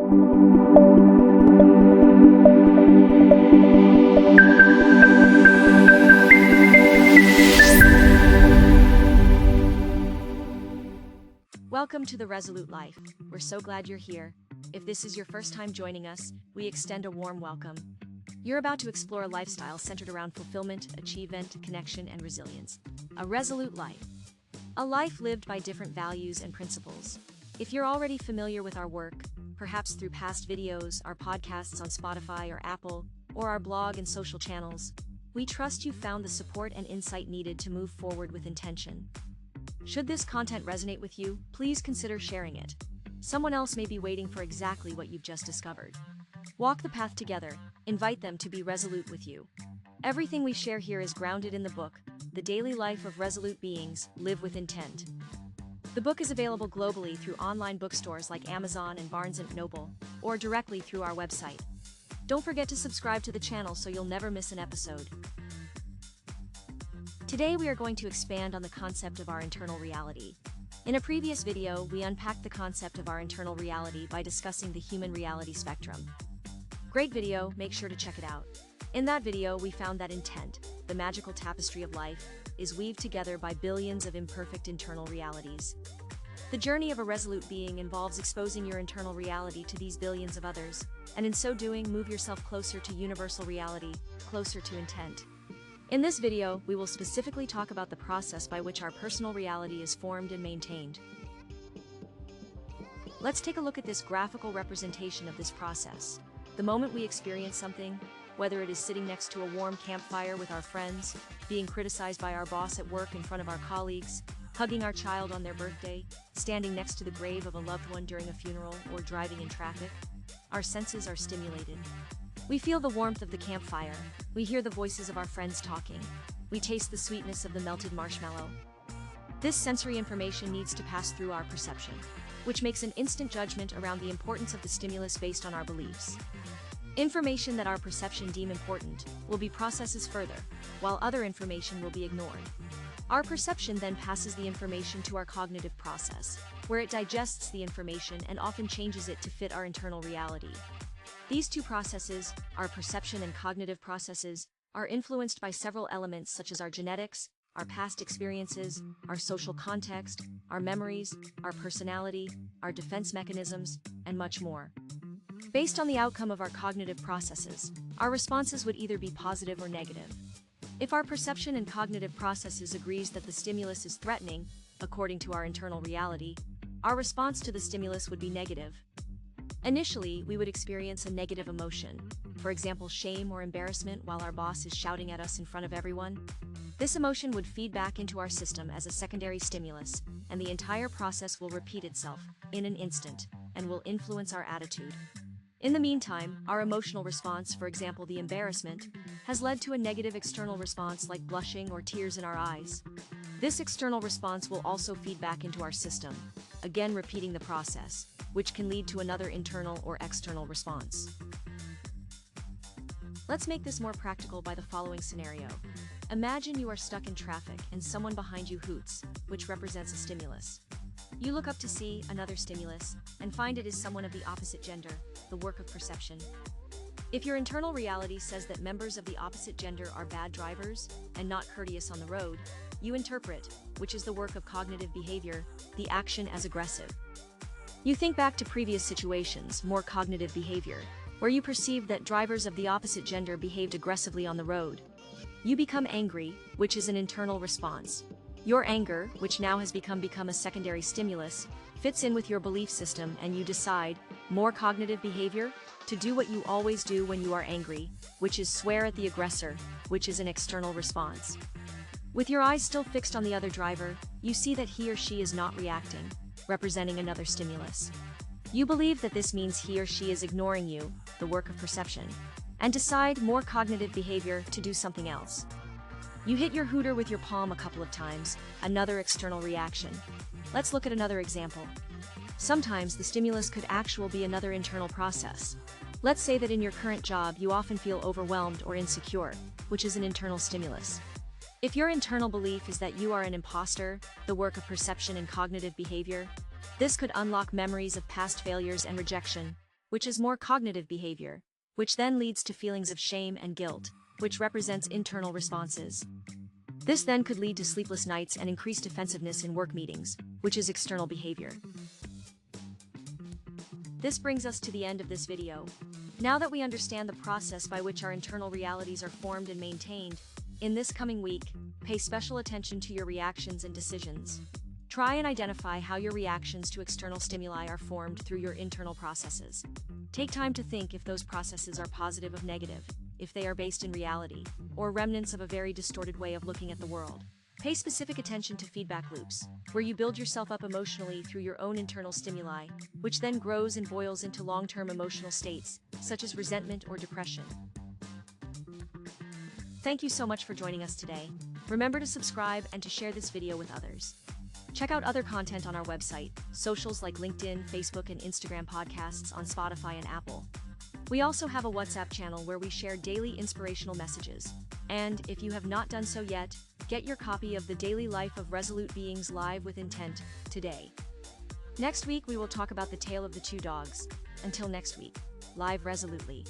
Welcome to the Resolute Life. We're so glad you're here. If this is your first time joining us, we extend a warm welcome. You're about to explore a lifestyle centered around fulfillment, achievement, connection, and resilience. A resolute life. A life lived by different values and principles. If you're already familiar with our work, perhaps through past videos, our podcasts on Spotify or Apple, or our blog and social channels, we trust you found the support and insight needed to move forward with intention. Should this content resonate with you, please consider sharing it. Someone else may be waiting for exactly what you've just discovered. Walk the path together, invite them to be resolute with you. Everything we share here is grounded in the book, The Daily Life of Resolute Beings, Live with Intent. The book is available globally through online bookstores like Amazon and Barnes & Noble, or directly through our website. Don't forget to subscribe to the channel so you'll never miss an episode. Today we are going to expand on the concept of our internal reality. In a previous video, we unpacked the concept of our internal reality by discussing the human reality spectrum. Great video, make sure to check it out. In that video, we found that intent, the magical tapestry of life, is weaved together by billions of imperfect internal realities. The journey of a resolute being involves exposing your internal reality to these billions of others, and in so doing, move yourself closer to universal reality, closer to intent. In this video, we will specifically talk about the process by which our personal reality is formed and maintained. Let's take a look at this graphical representation of this process. The moment we experience something, whether it is sitting next to a warm campfire with our friends, being criticized by our boss at work in front of our colleagues, hugging our child on their birthday, standing next to the grave of a loved one during a funeral, or driving in traffic, our senses are stimulated. We feel the warmth of the campfire, we hear the voices of our friends talking, we taste the sweetness of the melted marshmallow. This sensory information needs to pass through our perception, which makes an instant judgment around the importance of the stimulus based on our beliefs. Information that our perception deem important will be processed further, while other information will be ignored. Our perception then passes the information to our cognitive process, where it digests the information and often changes it to fit our internal reality. These two processes, our perception and cognitive processes, are influenced by several elements such as our genetics, our past experiences, our social context, our memories, our personality, our defense mechanisms, and much more. Based on the outcome of our cognitive processes, our responses would either be positive or negative. If our perception and cognitive processes agrees that the stimulus is threatening, according to our internal reality, our response to the stimulus would be negative. Initially, we would experience a negative emotion, for example, shame or embarrassment while our boss is shouting at us in front of everyone. This emotion would feed back into our system as a secondary stimulus, and the entire process will repeat itself in an instant and will influence our attitude. In the meantime, our emotional response, for example, the embarrassment, has led to a negative external response like blushing or tears in our eyes. This external response will also feed back into our system, again repeating the process, which can lead to another internal or external response. Let's make this more practical by the following scenario. Imagine you are stuck in traffic and someone behind you hoots, which represents a stimulus. You look up to see another stimulus and find it is someone of the opposite gender, the work of perception. If your internal reality says that members of the opposite gender are bad drivers and not courteous on the road, you interpret, which is the work of cognitive behavior, the action as aggressive. You think back to previous situations, more cognitive behavior, where you perceived that drivers of the opposite gender behaved aggressively on the road. You become angry, which is an internal response. Your anger, which now has become a secondary stimulus, fits in with your belief system and you decide, more cognitive behavior, to do what you always do when you are angry, which is swear at the aggressor, which is an external response. With your eyes still fixed on the other driver, you see that he or she is not reacting, representing another stimulus. You believe that this means he or she is ignoring you, the work of perception, and decide, more cognitive behavior, to do something else. You hit your hooter with your palm a couple of times, another external reaction. Let's look at another example. Sometimes the stimulus could actually be another internal process. Let's say that in your current job you often feel overwhelmed or insecure, which is an internal stimulus. If your internal belief is that you are an imposter, the work of perception and cognitive behavior, this could unlock memories of past failures and rejection, which is more cognitive behavior, which then leads to feelings of shame and guilt, which represents internal responses. This then could lead to sleepless nights and increased defensiveness in work meetings, which is external behavior. This brings us to the end of this video. Now that we understand the process by which our internal realities are formed and maintained, in this coming week, pay special attention to your reactions and decisions. Try and identify how your reactions to external stimuli are formed through your internal processes. Take time to think if those processes are positive or negative, if they are based in reality, or remnants of a very distorted way of looking at the world. Pay specific attention to feedback loops, where you build yourself up emotionally through your own internal stimuli, which then grows and boils into long-term emotional states, such as resentment or depression. Thank you so much for joining us today. Remember to subscribe and to share this video with others. Check out other content on our website, socials like LinkedIn, Facebook, and Instagram, podcasts on Spotify and Apple. We also have a WhatsApp channel where we share daily inspirational messages. And if you have not done so yet, get your copy of The Daily Life of Resolute Beings Live with Intent today. Next week, we will talk about the tale of the two dogs. Until next week, live resolutely.